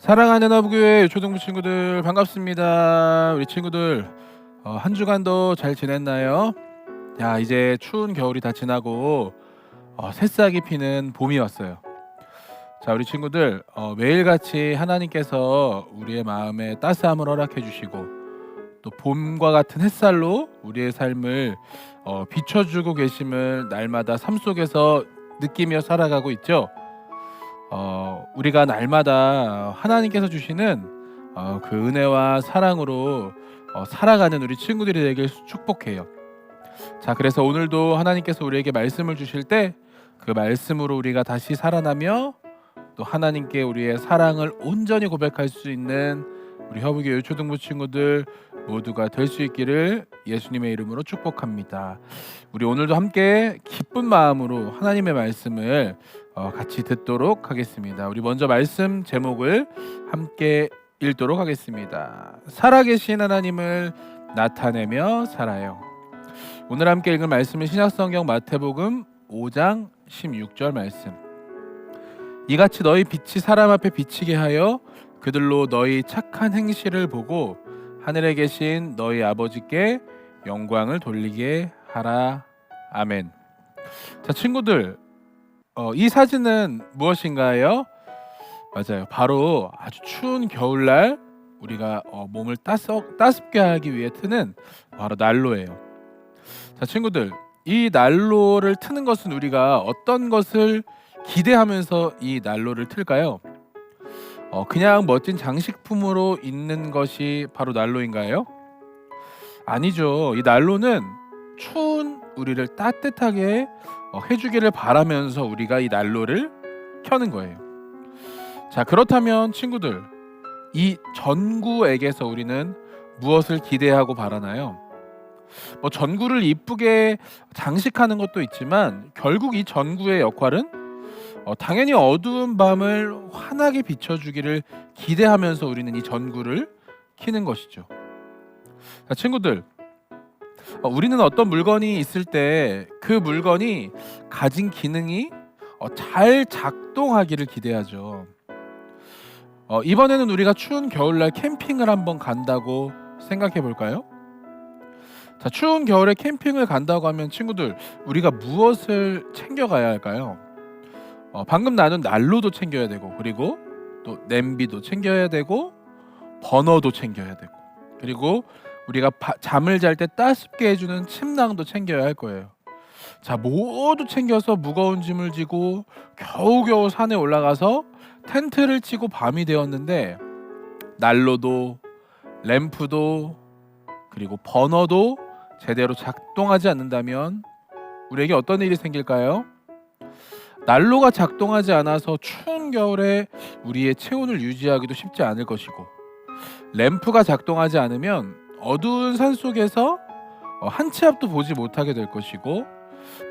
사랑하는 허브교회 초등부 친구들 반갑습니다. 우리 친구들 한 주간도 잘 지냈나요? 야, 이제 추운 겨울이 다 지나고 새싹이 피는 봄이 왔어요. 자, 우리 친구들 매일같이 하나님께서 우리의 마음에 따스함을 허락해 주시고 또 봄과 같은 햇살로 우리의 삶을 비춰주고 계심을 날마다 삶 속에서 느끼며 살아가고 있죠. 우리가 날마다 하나님께서 주시는 그 은혜와 사랑으로 살아가는 우리 친구들이 되길 축복해요. 자, 그래서 오늘도 하나님께서 우리에게 말씀을 주실 때 그 말씀으로 우리가 다시 살아나며 또 하나님께 우리의 사랑을 온전히 고백할 수 있는 우리 허브교회 초등부 친구들 모두가 될 수 있기를 예수님의 이름으로 축복합니다. 우리 오늘도 함께 기쁜 마음으로 하나님의 말씀을 같이 듣도록 하겠습니다. 우리 먼저 말씀 제목을 함께 읽도록 하겠습니다. 살아계신 하나님을 나타내며 살아요. 오늘 함께 읽을 말씀은 신약성경 마태복음 5장 16절 말씀. 이같이 너희 빛이 사람 앞에 비치게 하여 그들로 너희 착한 행실을 보고 하늘에 계신 너희 아버지께 영광을 돌리게 하라. 아멘. 자, 친구들, 이 사진은 무엇인가요? 맞아요. 바로 아주 추운 겨울날 우리가 몸을 따숩게 하기 위해 트는 바로 난로예요. 자, 친구들, 이 난로를 트는 것은 우리가 어떤 것을 기대하면서 이 난로를 틀까요? 그냥 멋진 장식품으로 있는 것이 바로 난로인가요? 아니죠. 이 난로는 추운 우리를 따뜻하게 해주기를 바라면서 우리가 이 난로를 켜는 거예요. 자, 그렇다면 친구들, 이 전구에게서 우리는 무엇을 기대하고 바라나요? 전구를 이쁘게 장식하는 것도 있지만 결국 이 전구의 역할은 당연히 어두운 밤을 환하게 비춰주기를 기대하면서 우리는 이 전구를 켜는 것이죠. 자, 친구들, 우리는 어떤 물건이 있을 때 그 물건이 가진 기능이 잘 작동하기를 기대하죠. 이번에는 우리가 추운 겨울날 캠핑을 한번 간다고 생각해 볼까요? 자, 추운 겨울에 캠핑을 간다고 하면 친구들, 우리가 무엇을 챙겨가야 할까요? 방금 나눈 난로도 챙겨야 되고, 그리고 또 냄비도 챙겨야 되고, 버너도 챙겨야 되고, 그리고 우리가 잠을 잘 때 따숩게 해주는 침낭도 챙겨야 할 거예요. 자, 모두 챙겨서 무거운 짐을 지고 겨우겨우 산에 올라가서 텐트를 치고 밤이 되었는데 난로도 램프도 그리고 버너도 제대로 작동하지 않는다면 우리에게 어떤 일이 생길까요? 난로가 작동하지 않아서 추운 겨울에 우리의 체온을 유지하기도 쉽지 않을 것이고, 램프가 작동하지 않으면 어두운 산 속에서 한 치 앞도 보지 못하게 될 것이고,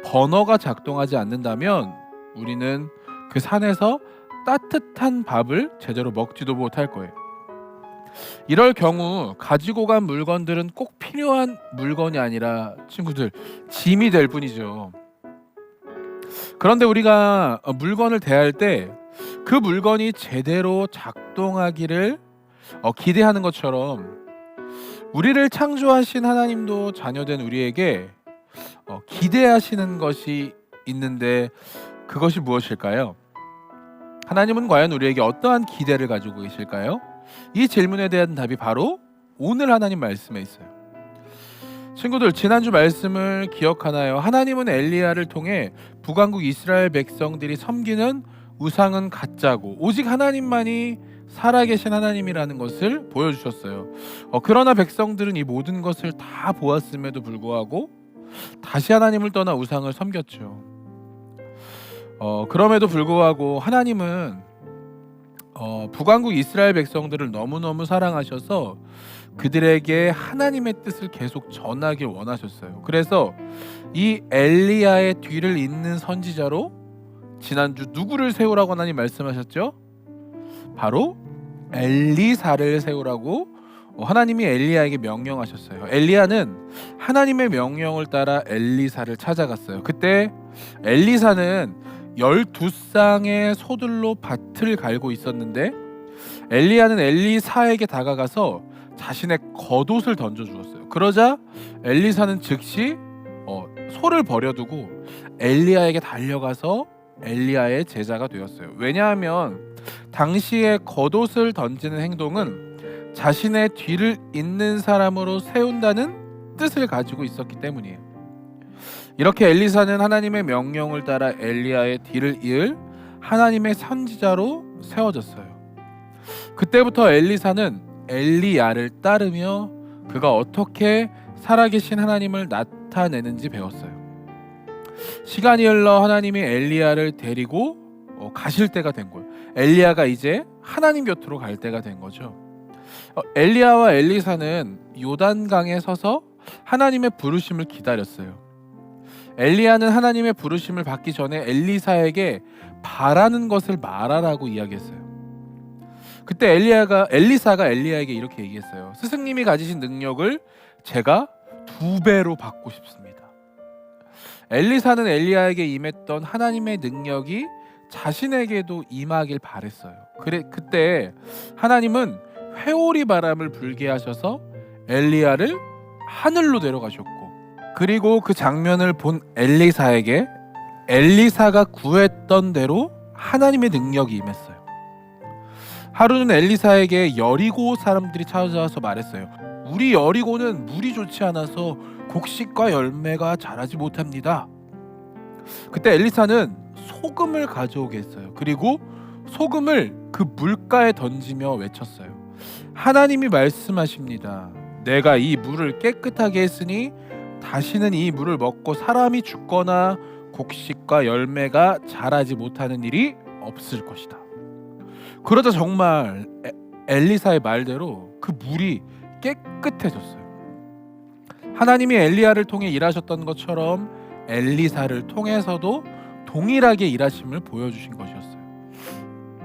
버너가 작동하지 않는다면 우리는 그 산에서 따뜻한 밥을 제대로 먹지도 못할 거예요. 이럴 경우 가지고 간 물건들은 꼭 필요한 물건이 아니라 친구들, 짐이 될 뿐이죠. 그런데 우리가 물건을 대할 때 그 물건이 제대로 작동하기를 기대하는 것처럼 우리를 창조하신 하나님도 자녀된 우리에게 기대하시는 것이 있는데 그것이 무엇일까요? 하나님은 과연 우리에게 어떠한 기대를 가지고 계실까요? 이 질문에 대한 답이 바로 오늘 하나님 말씀에 있어요. 친구들, 지난주 말씀을 기억하나요? 하나님은 엘리야를 통해 북왕국 이스라엘 백성들이 섬기는 우상은 가짜고 오직 하나님만이 살아계신 하나님이라는 것을 보여주셨어요. 그러나 백성들은 이 모든 것을 다 보았음에도 불구하고 다시 하나님을 떠나 우상을 섬겼죠. 그럼에도 불구하고 하나님은 북왕국 이스라엘 백성들을 너무너무 사랑하셔서 그들에게 하나님의 뜻을 계속 전하길 원하셨어요. 그래서 이 엘리야의 뒤를 잇는 선지자로 지난주 누구를 세우라고 하나님 말씀하셨죠? 바로 엘리사를 세우라고 하나님이 엘리야에게 명령하셨어요. 엘리야는 하나님의 명령을 따라 엘리사를 찾아갔어요. 그때 엘리사는 12쌍의 소들로 밭을 갈고 있었는데 엘리야는 엘리사에게 다가가서 자신의 겉옷을 던져 주었어요. 그러자 엘리사는 즉시 소를 버려두고 엘리야에게 달려가서 엘리야의 제자가 되었어요. 왜냐하면 당시에 겉옷을 던지는 행동은 자신의 뒤를 잇는 사람으로 세운다는 뜻을 가지고 있었기 때문이에요. 이렇게 엘리사는 하나님의 명령을 따라 엘리야의 뒤를 이을 하나님의 선지자로 세워졌어요. 그때부터 엘리사는 엘리야를 따르며 그가 어떻게 살아계신 하나님을 나타내는지 배웠어요. 시간이 흘러 하나님이 엘리야를 데리고 가실 때가 된 거예요. 엘리야가 이제 하나님 곁으로 갈 때가 된 거죠. 엘리야와 엘리사는 요단강에 서서 하나님의 부르심을 기다렸어요. 엘리야는 하나님의 부르심을 받기 전에 엘리사에게 바라는 것을 말하라고 이야기했어요. 그때 엘리사가 엘리야에게 이렇게 얘기했어요. 스승님이 가지신 능력을 제가 2배로 받고 싶습니다. 엘리사는 엘리야에게 임했던 하나님의 능력이 자신에게도 임하길 바랬어요. 그때 하나님은 회오리 바람을 불게 하셔서 엘리야를 하늘로 데려가셨고, 그리고 그 장면을 본 엘리사에게 엘리사가 구했던 대로 하나님의 능력이 임했어요. 하루는 엘리사에게 여리고 사람들이 찾아와서 말했어요. 우리 여리고는 물이 좋지 않아서 곡식과 열매가 자라지 못합니다. 그때 엘리사는 소금을 가져오게 했어요. 그리고 소금을 그 물가에 던지며 외쳤어요. 하나님이 말씀하십니다. 내가 이 물을 깨끗하게 했으니 다시는 이 물을 먹고 사람이 죽거나 곡식과 열매가 자라지 못하는 일이 없을 것이다. 그러자 정말 엘리사의 말대로 그 물이 깨끗해졌어요. 하나님이 엘리야를 통해 일하셨던 것처럼 엘리사를 통해서도 동일하게 일하심을 보여주신 것이었어요.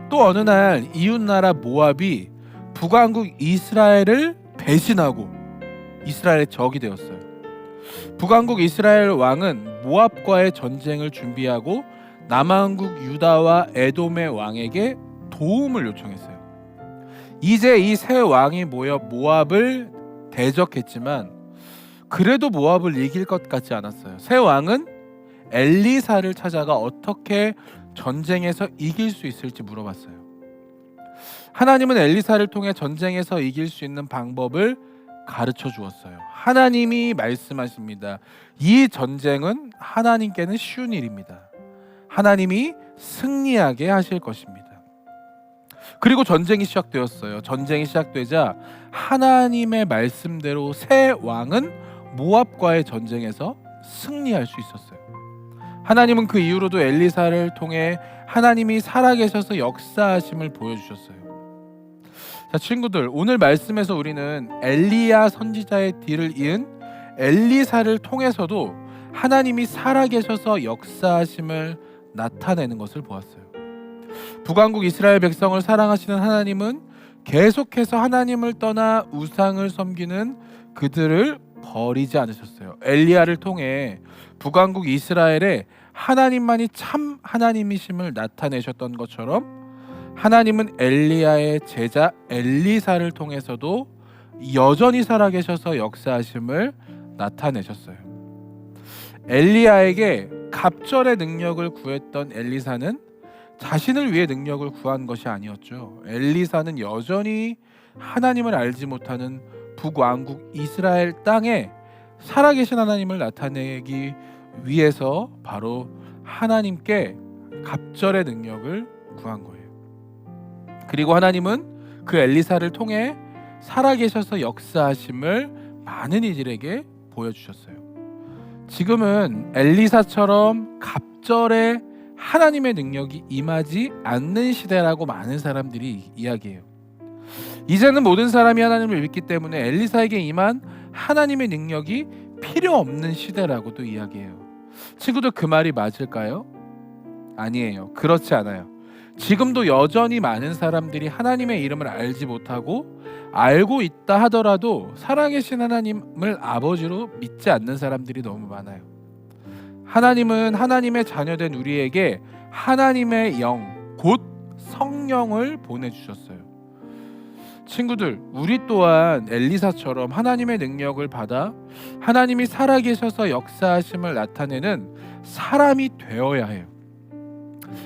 또 어느 날 이웃나라 모압이 북왕국 이스라엘을 배신하고 이스라엘의 적이 되었어요. 북왕국 이스라엘 왕은 모압과의 전쟁을 준비하고 남왕국 유다와 에돔의 왕에게 도움을 요청했어요. 이제 이 세 왕이 모여 모압을 대적했지만 그래도 모압을 이길 것 같지 않았어요. 세 왕은 엘리사를 찾아가 어떻게 전쟁에서 이길 수 있을지 물어봤어요. 하나님은 엘리사를 통해 전쟁에서 이길 수 있는 방법을 가르쳐 주었어요. 하나님이 말씀하십니다. 이 전쟁은 하나님께는 쉬운 일입니다. 하나님이 승리하게 하실 것입니다. 그리고 전쟁이 시작되었어요. 전쟁이 시작되자 하나님의 말씀대로 세 왕은 모압과의 전쟁에서 승리할 수 있었어요. 하나님은 그 이후로도 엘리사를 통해 하나님이 살아계셔서 역사하심을 보여주셨어요. 자, 친구들, 오늘 말씀에서 우리는 엘리야 선지자의 뒤를 이은 엘리사를 통해서도 하나님이 살아계셔서 역사하심을 나타내는 것을 보았어요. 북왕국 이스라엘 백성을 사랑하시는 하나님은 계속해서 하나님을 떠나 우상을 섬기는 그들을 버리지 않으셨어요. 엘리야를 통해 북왕국 이스라엘에 하나님만이 참 하나님이심을 나타내셨던 것처럼 하나님은 엘리야의 제자 엘리사를 통해서도 여전히 살아계셔서 역사하심을 나타내셨어요. 엘리야에게 갑절의 능력을 구했던 엘리사는 자신을 위해 능력을 구한 것이 아니었죠. 엘리사는 여전히 하나님을 알지 못하는 북왕국 이스라엘 땅에 살아계신 하나님을 나타내기 위해서 바로 하나님께 갑절의 능력을 구한 거예요. 그리고 하나님은 그 엘리사를 통해 살아계셔서 역사하심을 많은 이들에게 보여주셨어요. 지금은 엘리사처럼 갑절의 하나님의 능력이 임하지 않는 시대라고 많은 사람들이 이야기해요. 이제는 모든 사람이 하나님을 믿기 때문에 엘리사에게 임한 하나님의 능력이 필요 없는 시대라고도 이야기해요. 친구들, 그 말이 맞을까요? 아니에요. 그렇지 않아요. 지금도 여전히 많은 사람들이 하나님의 이름을 알지 못하고 알고 있다 하더라도 살아계신 하나님을 아버지로 믿지 않는 사람들이 너무 많아요. 하나님은 하나님의 자녀된 우리에게 하나님의 영, 곧 성령을 보내주셨어요. 친구들, 우리 또한 엘리사처럼 하나님의 능력을 받아 하나님이 살아계셔서 역사하심을 나타내는 사람이 되어야 해요.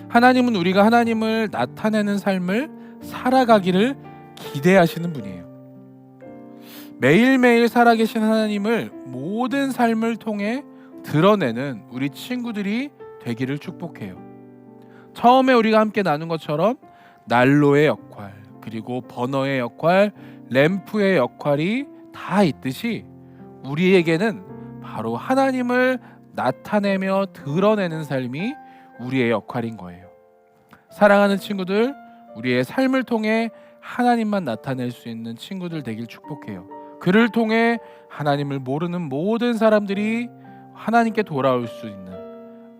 하나님은 우리가 하나님을 나타내는 삶을 살아가기를 기대하시는 분이에요. 매일매일 살아계신 하나님을 모든 삶을 통해 드러내는 우리 친구들이 되기를 축복해요. 처음에 우리가 함께 나눈 것처럼 난로의 역할, 그리고 버너의 역할, 램프의 역할이 다 있듯이 우리에게는 바로 하나님을 나타내며 드러내는 삶이 우리의 역할인 거예요. 사랑하는 친구들, 우리의 삶을 통해 하나님만 나타낼 수 있는 친구들 되길 축복해요. 그를 통해 하나님을 모르는 모든 사람들이 하나님께 돌아올 수 있는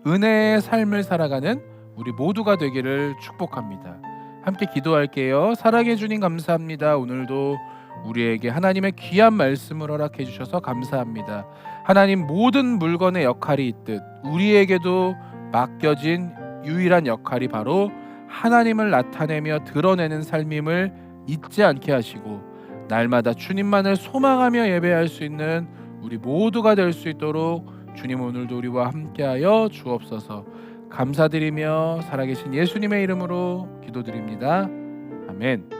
은혜의 삶을 살아가는 우리 모두가 되기를 축복합니다. 함께 기도할게요. 사랑해 주님 감사합니다. 오늘도 우리에게 하나님의 귀한 말씀을 허락해 주셔서 감사합니다. 하나님, 모든 물건의 역할이 있듯 우리에게도 맡겨진 유일한 역할이 바로 하나님을 나타내며 드러내는 삶임을 잊지 않게 하시고, 날마다 주님만을 소망하며 예배할 수 있는 우리 모두가 될 수 있도록 주님 오늘도 우리와 함께하여 주옵소서. 감사드리며 살아계신 예수님의 이름으로 기도드립니다. 아멘.